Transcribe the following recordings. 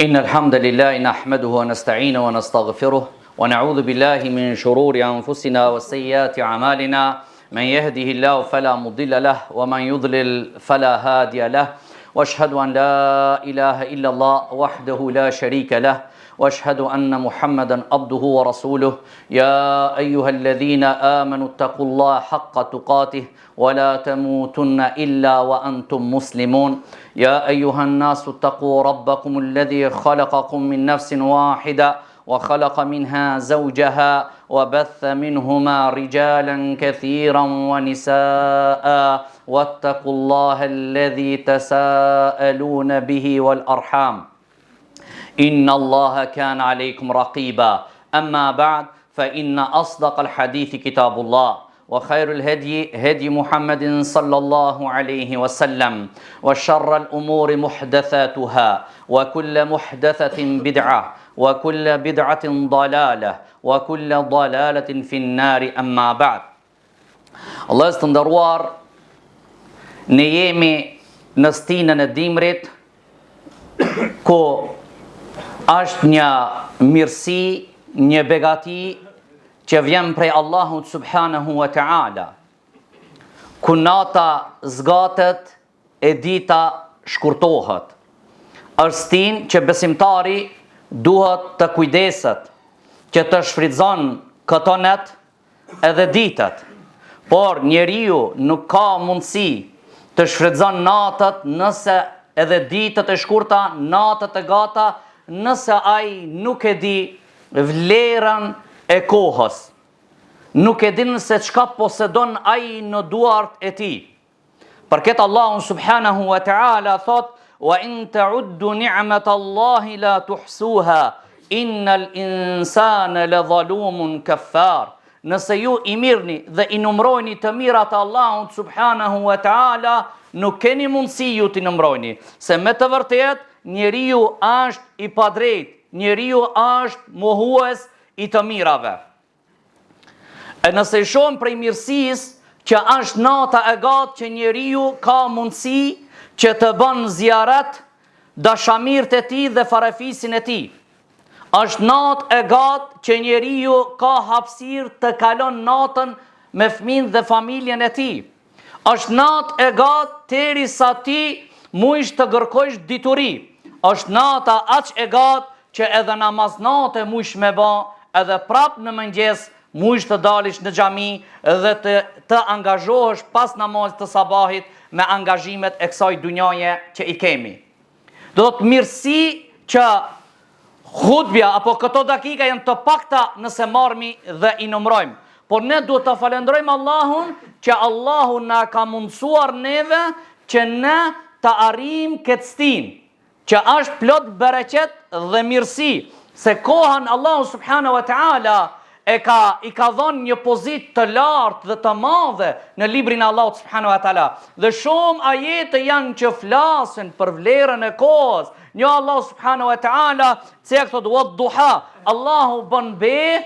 إن الحمد لله نحمده ونستعينه ونستغفره ونعوذ بالله من شرور أنفسنا وسيئات أعمالنا من يهده الله فلا مضل له ومن يضلل فلا هادي له وأشهد أن لا إله إلا الله وحده لا شريك له وأشهد أن محمدا عبده ورسوله يا أيها الذين آمنوا اتقوا الله حق تقاته ولا تموتن إلا وأنتم مسلمون يا أيها الناس اتقوا ربكم الذي خلقكم من نفس واحدة وخلق منها زوجها وبث منهما رجالا كثيرا ونساء واتقوا الله الذي تساءلون به والأرحام إن الله كان عليكم رقيبا أما بعد فإن أصدق الحديث كتاب الله وخير الهدي هدي محمد صلى الله عليه وسلم وشر الأمور محدثاتها وكل محدثة بدعة وكل بدعة ضلالة وكل ضلالة في النار أما بعد. Allah është të nderuar, ne jemi në stinën e dimrit ku është një mirësi, një begati që vjen prej Allahut subhanahu wa ta'ala, ku nata zgatet e dita shkurtohet. Është stinë që besimtari duhet të kujdeset, që të shfrytëzon këto net edhe ditët. Por njeriu nuk ka mundësi të shfrytëzon natët nëse edhe ditët e shkurta, natët e gata, nëse ai nuk e di vlerën e kohës, nuk e di nëse çka posedon ai në duart e tij. Për këtë Allahu subhanahu wa ta'ala thot: "Wa in ta'uddu ni'matallahi la tuhsuha, innal insana la zalumun kaffar." Nëse ju i mirni dhe i numrojni të mirat e Allahut subhanahu wa ta'ala, nuk keni mundësi ju t'i numrojni, se me të vërtet njeriu është i padrejt, njeriu është mohues i të mirave. E nëse i shohim prej mirësisë që është nata e gatë që njeriu ka mundësi që të bën ziaret dashamirët e tij dhe farefisin e tij. Është natë e gatë që njeriu ka hapësirë të kalon natën me fëmijën dhe familjen e tij. Është natë e gatë derisa ti mujsh të kërkosh dituri. Është nata aq e gatë që edhe namaznate mujsh me ba, edhe prap në mëngjes mujsh të dalish në xhami dhe të angazhohesh pas namazit të sabahit me angazhimet e kësaj dunjaje që i kemi. Do të mirësi që hutbja apo këto dakika janë të pakta nëse marrmi dhe i numrojmë. Por ne duhet të falenderojmë Allahun që Allahu na ka mundësuar neve që ne të arrijmë këtë stinë, që është plot bereqet dhe mirësi, se kohën Allahu subhanahu wa ta'ala i ka dhënë një pozitë të lartë dhe të madhe në librin e Allahut subhanahu wa ta'ala. Dhe shumë ajete janë që flasin për vlerën e kohës. Një Allahu subhanahu wa ta'ala thot wadduha, Allahu bën be,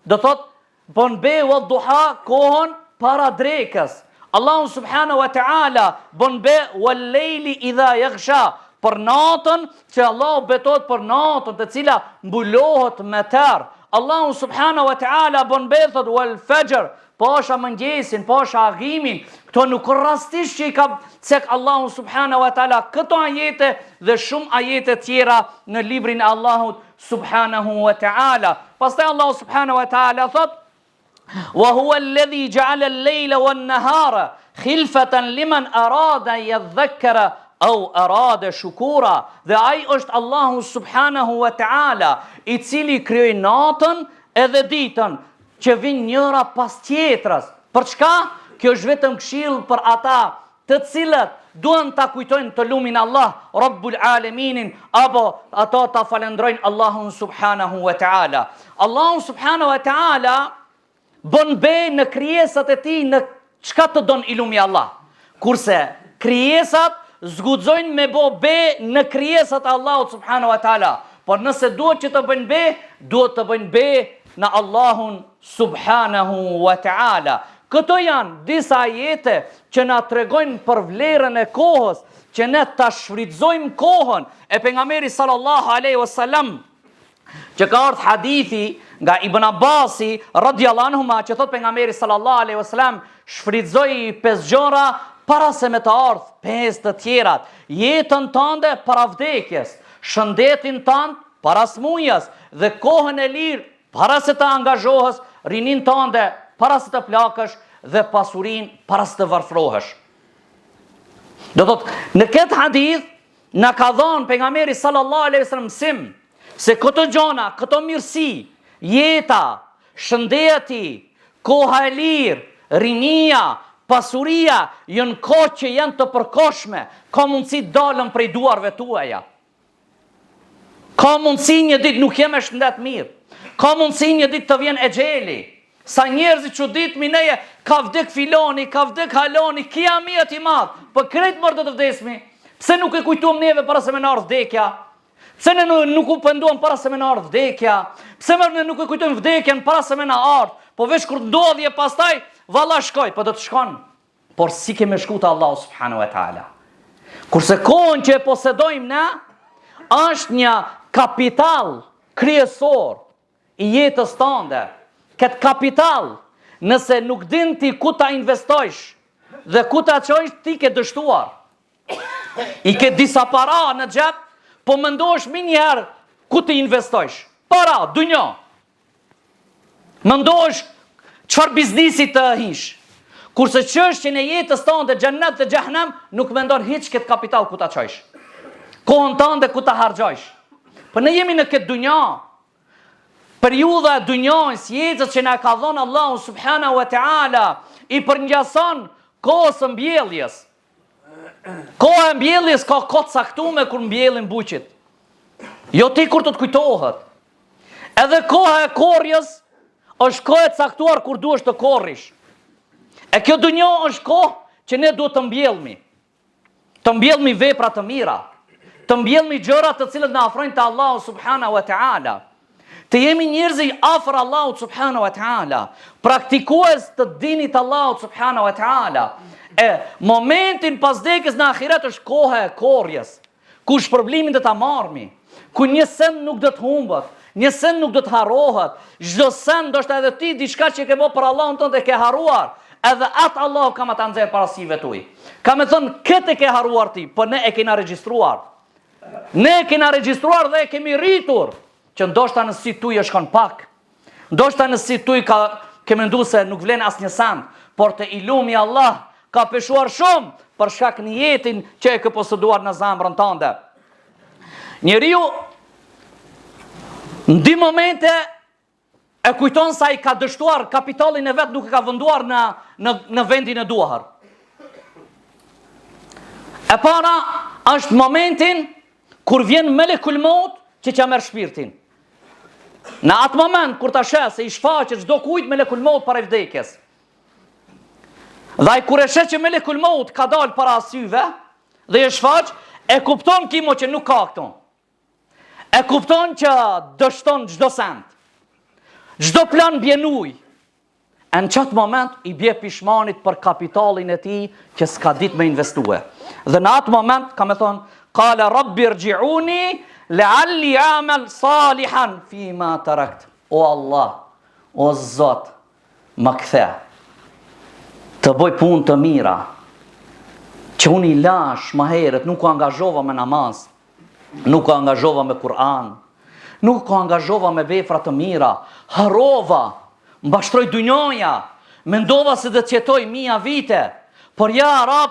do thot bën be wadduha, kohën para drekës. Allahu subhanahu wa ta'ala bën be wal leili idha yaghsha, për natën që Allahu betot për natën të cila mbulohet me terë. Allahu subhanahu wa ta'ala bën be thot wal fajr, pasha mëngjesin, pasha aghimin. Këto nuk rastisht që i ka cek Allahu subhanahu wa ta'ala këto ajete dhe shumë ajete tjera në librin e Allahut subhanahu wa ta'ala. Pastaj Allahu subhanahu wa ta'ala thot: "Wa huwa alladhi ja'ala al-layla wan-nahara khilfatan liman arada yadhakkara au arada shukura." Dhe ai është Allahu subhanahu wa ta'ala i cili krijoi natën edhe ditën që vinë njëra pas tjetrës. Për çka? Kjo është vetëm këshill për ata të cilët duan ta kujtojnë të lumin Allah Rabbul Alaminin, apo ato ta falendrojnë Allahun subhanahu wa ta'ala. Allahu subhanahu wa ta'ala bën be në krijesat e tij në çka të don i lumi Allah. Kurse krijesat zguxojnë me be në krijesat e Allahut subhanahu wa ta'ala. Por nëse duhet që të bëjnë be, duhet të bëjnë be në Allahun subhanahu wa ta'ala. Këto janë disa ajete që na tregojnë për vlerën e kohës, që ne ta shfrytëzojmë kohën. E pejgamberi sallallahu alaihi wasallam, që ka ardhur hadithi nga Ibn Abbasi radhiyallahu anhu, që thot pejgamberi sallallahu alaihi wasallam, shfrytëzoi 5 gjëra para se me të ardhë 5 të tjerat. Jetën tënde para vdekjes, shëndetin tënd para smundjes dhe kohën e lirë para se të angazhohesh, rinin tënde para se të plakësh dhe pasurin para se të varfrohesh. Do thot, në këtë hadith na ka dhënë pejgamberi sallallahu alaihi wasallam mësim se këto gjona, këto mirësi, jeta, shëndeti, koha e lirë, rinia, pasuria, janë kohë që janë të përkohshme, ka mundësi dalën prej duarve tuaja. Ka mundësi një ditë nuk jem e shëndet mirë. Ka mundësi një ditë të vjen exheli. Sa njerëzit çuditmi neje, ka vdek filoni, ka vdek haloni, kiameti i madh. Po krejt mërë do të vdesmi. Pse nuk e kujtuam neve para se me na ardh vdekja? Pse ne nuk u penduam para se me na ardh vdekja? Pse ne nuk e kujtojmë vdekjen para se me na ardh? Po veç kur ndodhi e pastaj valla shkoj, po do të shkon. Por si kemi shku te Allahu subhanahu wa taala. Kurse kohën që e posedojmë ne është një kapital kryesor i jetës tënde. Këtë kapital, nëse nuk din ti ku ta investojsh dhe ku ta çojsh, ti ke dështuar. I ke disa para në xhep, po mendosh më njëherë ku ti investojsh. Para, dunjo. Mendosh çfarë biznesi të hish. Kurse çështjen e jetës tënde, xhennet dhe xhehenem, nuk mendon hiç këtë kapital ku ta çojsh. Kohën tënde ku ta harxhosh. Po ne jemi në këtë dunja. Periudha e dunjës, jetës që na ka dhënë Allahu subhanahu wa taala, i përngjason kohës së mbjelljes. Koha e mbjelljes ka kohë caktuar kur mbjellin buqit. Jo ti kur të kujtohet. Edhe koha e korrjes është kohë e caktuar kur duhesh të korrish. E kjo dunjë është kohë që ne duhet të mbjellmi. Të mbjellmi vepra të mira, të mbjellmi gjëra të cilat na afrojnë te Allahu subhanahu wa taala. Të jemi njerëz afër Allahut subhanahu wa taala, praktikues të dinit Allahut subhanahu wa taala. E momentin pas vdekjes në ahiret është koha e korrjes, ku shpërblimin do ta marrmi, ku një send nuk do të humbet, një send nuk do të harrohet, çdo send ndoshta edhe ti diçka që ke bërë për Allahun tënd e ke harruar, edhe atë Allahu ka më ta nxjerr para sive tuaj. Ka më thënë këtë e ke harruar ti, po ne e kena regjistruar. Ne e kena regjistruar dhe e kemi rritur. Që ndoshta në sytë tuaj është kanë pak, ndoshta në sytë tuaj ke menduar se nuk vlen asnjë send, por te ilumi Allah ka peshuar shumë për shkak në jetin që e ke poseduar në zemrën tënde. Njeriu në di momente e kujton sa i ka dështuar kapitalin e vet, nuk e ka venduar në vendin e duhur. E para është momentin kur vjen melekul maut që t'ja merr shpirtin. Në atë moment kur ta sheh se i shfaqet çdo kujt melekul maut para vdekjes. Dhe ai kur e sheh që melekul maut ka dalë para syve dhe e shfaq, e kupton kimo që nuk ka këtu. E kupton që dështon çdo send. Çdo plan bjen ujë. Në çat moment i bie pishmanit për kapitalin e tij që s'ka ditë me investue. Dhe në atë moment ka më thon, qala rabbi irji'uni la'alli a'mal salihan fima tarakt. O Allah, o Zot, më kthe. Të bëj punë të mira. Që unë i lash më herët, nuk u angazhova me namaz, nuk u angazhova me Kur'an, nuk u angazhova me vepra të mira, harrova, mbashtroj dunjoja, mendova se do të jetoj mia vite, por ja Rab,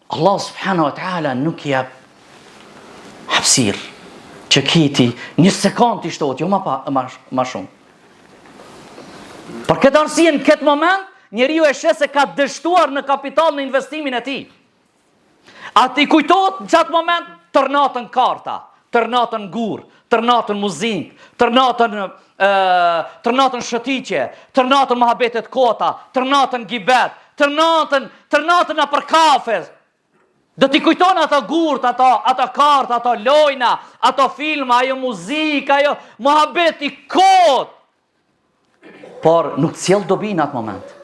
Allah subhanahu wa taala nuk i jep hapësir që kiti një sekond i shtot, jo ma shumë. Për këtë arsye në këtë moment njeriu e sheh se ka dështuar në kapital në investimin e tij. Ati kujtohet në çat moment tërnatën karta, tërnatën gur, tërnatën muzikë, tërnatën shëtiqe, tërnatën mohabetet kota, tërnatën gibet, tërnatën për kafe. Do t'i kujton ato gurt, ato karta, ato lojna, ato filma, ajo muzikë, ajo mohabeti kot. Por nuk sjell dobi në atë moment.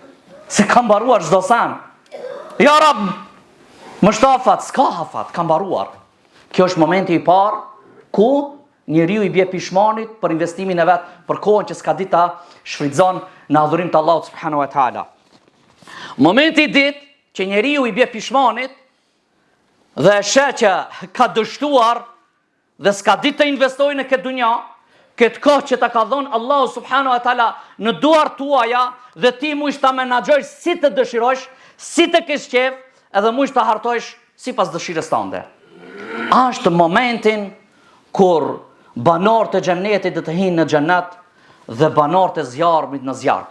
Se kam mbaruar çdo sen. Ja Rab, më shtafat, s'ka hafat, kam mbaruar. Kjo është momenti i parë ku njeriu i bie pishmanit për investimin e vet, për kohën që s'ka ditë ta shfrytëzon në adhurim të Allahut subhanahu wa taala. Momenti i dytë që njeriu i bie pishmanit dhe e sheh që ka dështuar dhe s'ka ditë të investojë në këtë dunja, këtë kohë që ta ka dhënë Allahu subhanahu wa taala në duart tuaja dhe ti mund ta menaxhosh si të dëshirosh, si të kesh qejf, edhe mund ta hartosh sipas dëshirës tënde. Është momentin kur banorët e xhennetit do të hyjnë në xhennet dhe banorët e zjarmit në zjarm.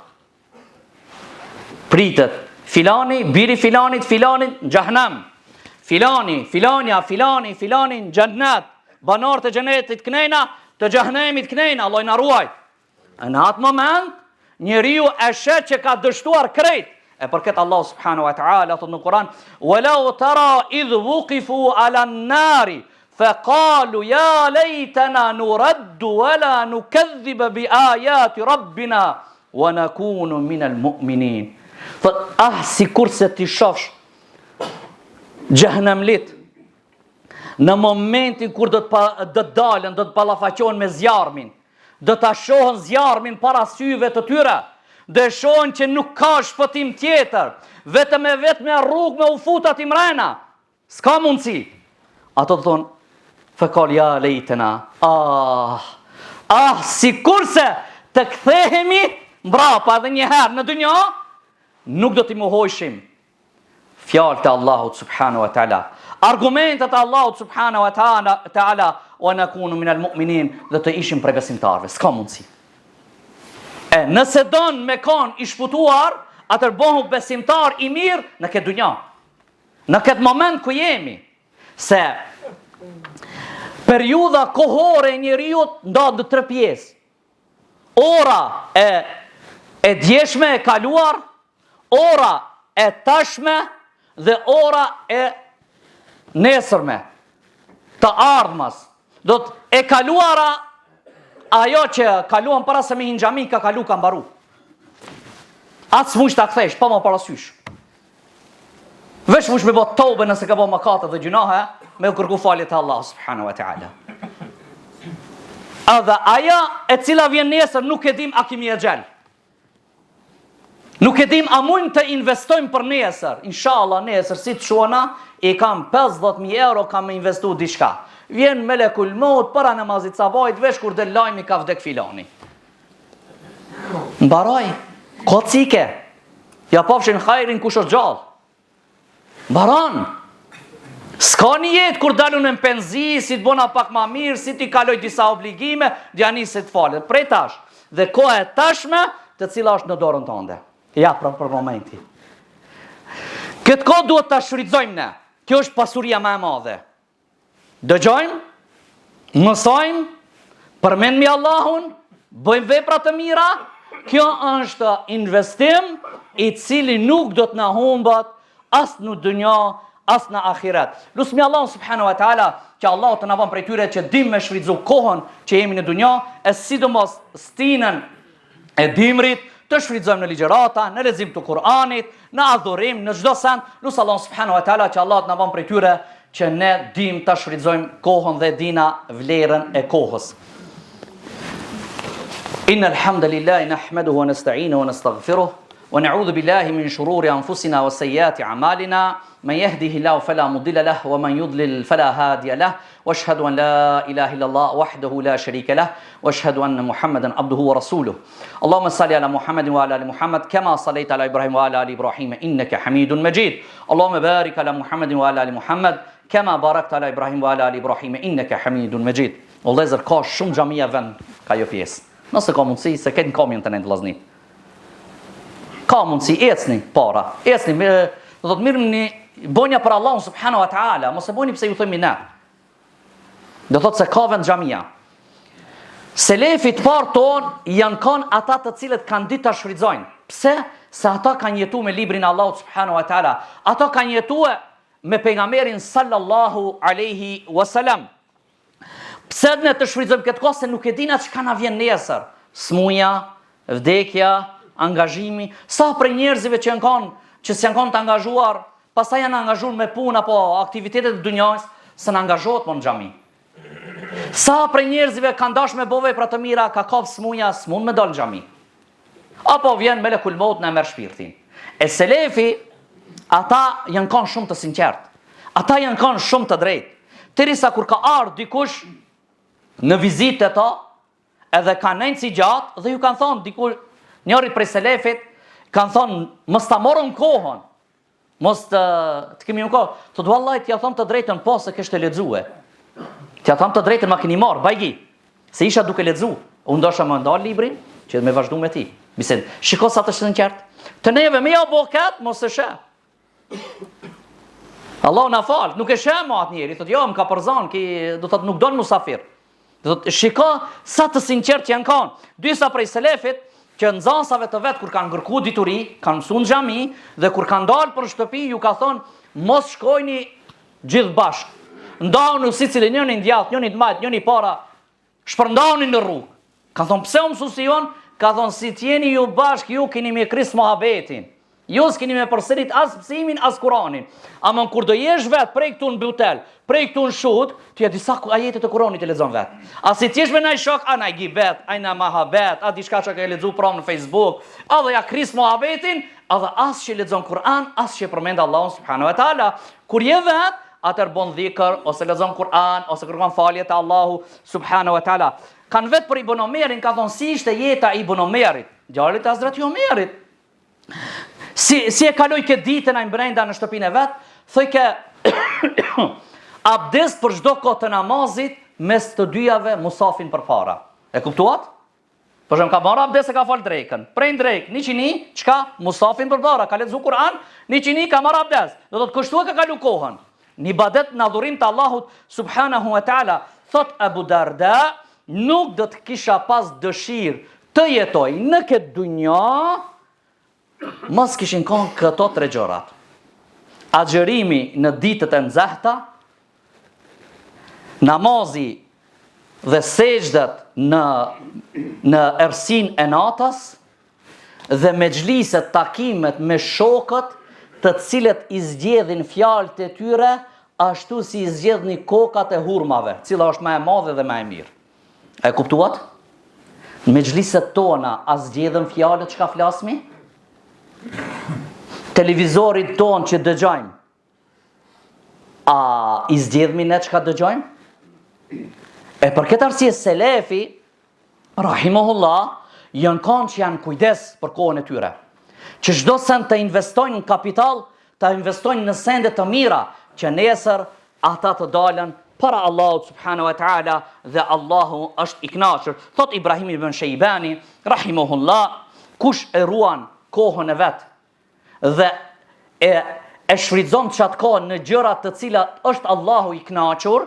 Pritet filani, biri filanit në xhehenam. Filani në xhennet. Banorët e xhennetit knejna, të xhehenemit knejna, Allah na ruaj. Në atë moment njeriu e sheh që ka dështuar krejt. E për këtë Allah subhanahu wa taala thot në Kur'an: "Walau tara idh wuqifu 'ala an-nari فقالوا يا ليتنا نرد ولا نكذب بآيات ربنا ونكون من المؤمنين." Sikur se ti shofsh xhehenemlit në momentin kur do të dalën, do të ballafaqohen me zjarmin, do ta shohën zjarmin para syve të tyre, dhe shohën që nuk ka shpëtim tjetër, vetëm me rrugë me u fut aty mrena, s'ka mundësi. Ato të thonë: "Fekal ja lejtena." Sikur se të kthehemi mbrapa edhe një herë në dunja, nuk do t'i mohojshim fjalët e Allahut subhanahu wa taala, argumentet e Allahut subhanahu wa taala, "Wa nakunu minal mu'minin", dhe të ishim prej besimtarëve. S'ka mundësi. Nëse don me kon i shputuar, atër bëhu besimtar i mirë në këtë dunja, në këtë moment ku jemi, se periudha kohore e njeriut ndodh në 3 pjesë. Ora e djeshme e kaluar, ora e tashme dhe ora e nesërme, të ardhmas. Do të e kaluara, ajo që kaluan para se me hinë xhami, ka kalu, ka mbaru. Atë s'mush ta kthesh, pa më parasysh. Vesh mush me bot tobe nëse ka bë mëkate dhe gjunahe, me u kërku falje të Allah subhanahu wa taala. Edhe aja e cila vjen nesër nuk e dim a kimi e gjell. Nuk e dim a mund të investojmë për nesër. Inshallah nesër si të shuana, i kam 50.000 euro, kam me investu diçka. Vjen melekul maut para namazit sabahit, vesh kur del lajmi ka vdek filani. Mbaroj, kocike. Ja pafshin hajrin kush është gjallë. Mbaron. S'ka një jetë kur dalun në penzi, si të bona pak ma mirë, si t'i kaloj disa obligime, djani se të falet. Prej tash, dhe koha e tashme, të cila është në dorën tënde. Ja, për momenti. Këtë kohë duhet të shfrytëzojmë ne. Kjo është pasuria më e madhe. Dëgjojmë, mësojmë, përmendmi Allahun, bëjmë vepra të mira. Kjo është investim i cili nuk do të na humbet as në dunja, as në ahiret. Lusmi Allah subhanahu wa taala që Allah të na vënë prej tyre që dim me shfrytëzu kohën që jemi në dunja, e sidomos stinën e dimrit të shfrytëzojmë në ligjërata, në lexim të Kur'anit, në adhurim, në çdo send. Lut Allah subhanahu wa taala që Allah të na vënë prej tyre që ne dim të shfrytëzojmë kohën dhe dina vlerën e kohës. Innal hamdalillahi nahmaduhu wa nasta'inuhu wa nastaghfiruh wa na'udhu billahi min shururi anfusina wa sayyiati a'malina. من يهده الله فلا مضل له ومن يضلل فلا هادي له واشهد ان لا اله الا الله وحده لا شريك له واشهد ان محمدا عبده ورسوله. اللهم صل على محمد وعلى ال محمد كما صليت على ابراهيم وعلى ال ابراهيم انك حميد مجيد. اللهم بارك على محمد وعلى ال محمد كما باركت على ابراهيم وعلى ال ابراهيم انك حميد مجيد. Vëllezër, ka shumë xhamia vend ka jo pjesë. Nëse ka mundësi, se këtë kam në të vëllazni. Ka mundësi, ecni para. Ecni, do të mirëni bonja për Allahun subhanahu wa taala, mos e boni pse ju themi ne. Do thotë se ka vend xhamia. Selefit parë ton janë kanë ata të cilët kanë ditë ta shfrytëzojnë. Pse? Se ata kanë jetuar me librin e Allahut subhanahu wa taala. Ata kanë jetuar me pejgamberin sallallahu alaihi wasallam. Pse ne të shfrytëzojmë këtë kohë se nuk e dina çka na vjen nesër? Smuja, vdekja, angazhimi, sa prej njerëzive që s'janë kanë të angazhuar, pastaj janë angazhuar me punë apo aktivitetet e dunjës, s'në angazhohet më në xhami. Sa prej njerëzive kanë dashur me bëvë për të mira, ka kap smunja, s'mund me dal në xhami. Apo vjen melekul maut na merr shpirtin. E selefi, ata janë kanë shumë të sinqert. Ata janë kanë shumë të drejtë. Derisa kur ka ardhur dikush në vizitë ta, edhe kanë nejnë si gjatë, dhe ju kanë thonë, dikur njëri prej selefit, kanë thonë, mos ta morën kohën, mos të kemi në kohë, të duallaj t'ja thonë të drejtën po se kështë e lexue. T'ja thonë të drejtën ma keni marë, bajgi, se isha duke lexu, unë ndosha më ndalë librin, që me vazhdu me ti. Bisedë, shiko sa të sinqert, të neve me ja bo ketë, mos e shë. Allah na falë, nuk e shë ma atë njeri, thotë, jo, më ka përzan, do thotë nuk donë musafir. Shiko sa të sinqert janë kanë. Disa prej selefit që nxënësave të vet kur kanë ngërku dituri, kanë mësuar në xhami dhe kur kanë dalë për shtëpi ju ka thonë mos shkojni gjithë bashkë. Ndahuni sicili njëri ndjat, njëri të majt, njëri para, shpërndahuni në rrugë. Ka thonë pse o mësuesi jon? Ka thonë si t'jeni ju bashkë ju keni me kris mohabetin. Ju s'keni me përsërit as mësimin as Kur'anin. Ama kur do jesh vet prej këtu në butel, prej këtu në shut, ti e disa ajete të Kur'anit e lexon vet. A si ti jesh me naj shok, a naj gibet, a na mahabet, a diçka që ka lexuar pranë në Facebook, a dhe ja kris mohabetin, a dhe as që lexon Kur'an, as që përmend Allahun subhanahu wa taala. Kur je vet, atër bon dhikër, ose lexon Kur'an, ose kërkon falje te Allahu subhanahu wa taala. Kan vet për Ibn Omerin, ka thonë si ishte jeta Ibn Omerit, djalit e Hazreti Omerit. Si e kaloj këtë ditën ai brenda në shtëpinë e vet, thoj ke abdes për çdo kohë të namazit mes të dyjave musafin përpara. E kuptuat? Për shemb ka marrë abdes e ka fal drekën. Prej drek, 100, çka? Musafin përpara, ka lexuar Kur'an, 100 ka marrë abdes. Do të thotë kushtua ka kalu kohën. Në ibadet në adhurim të Allahut subhanahu wa taala, thot Abu Darda, nuk do të kisha pas dëshirë të jetoj në këtë dunja mos kishin kanë këto tre gjërat. Agjerimi në ditët e nxehta, namazi dhe sejdët në errësinë e natës dhe mexhliset, takimet me shokët, të cilët i zgjedhin fjalët e tyre ashtu si i zgjedhni kokat e hurmave, cila është më e madhe dhe më e mirë. E kuptuat? Në mexhliset tona a zgjedhëm fjalët çka flasmi? Televizorit ton që dëgjojmë, a i zgjedhmi ne çka dëgjojmë? E për këtë arsye selefi, rahimahullah, janë kanë që janë kujdes për kohën e tyre. Që çdo send të investojnë në kapital, të investojnë në sende të mira, që nesër ata të dalën para Allahut subhanahu wa taala dhe Allahu është i kënaqur. Thot Ibrahim ibn Shejbani, rahimahullah, kush e ruan kohën e vet dhe e shfrytëzon çat kohën në gjëra të cilat është Allahu i kënaqur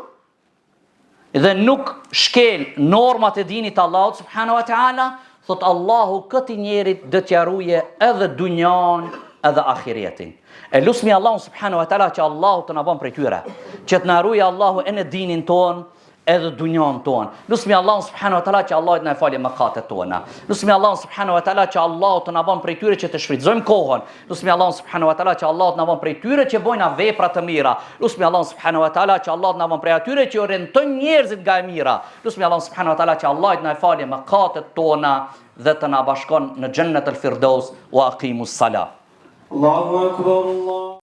dhe nuk shkel normat e dinit të Allahut subhanahu wa taala, thot Allahu këtij njerit do t'ia ruaje edhe dunjan edhe ahiretin. E lusmi Allahu subhanahu wa taala që Allahu të na bën prej tyre, që të na ruajë Allahu e në dinin ton edhe dunjan ton. Lusmi Allahu subhanahu wa taala që Allahu të na falë mëkatet tona. Lusmi Allahu subhanahu wa taala që Allahu të na bën prej tyre që të shfrytëzojmë kohën. Lusmi Allahu subhanahu wa taala që Allahu të na bën prej tyre që bojnë vepra të mira. Lusmi Allahu subhanahu wa taala që Allahu të na bën prej atyre që orientojnë njerëzit nga e mira. Lusmi Allahu subhanahu wa taala që Allahu të na falë mëkatet tona dhe të na bashkon në xhennet al-firdaus wa aqimus salah. Allahu akbar Allah.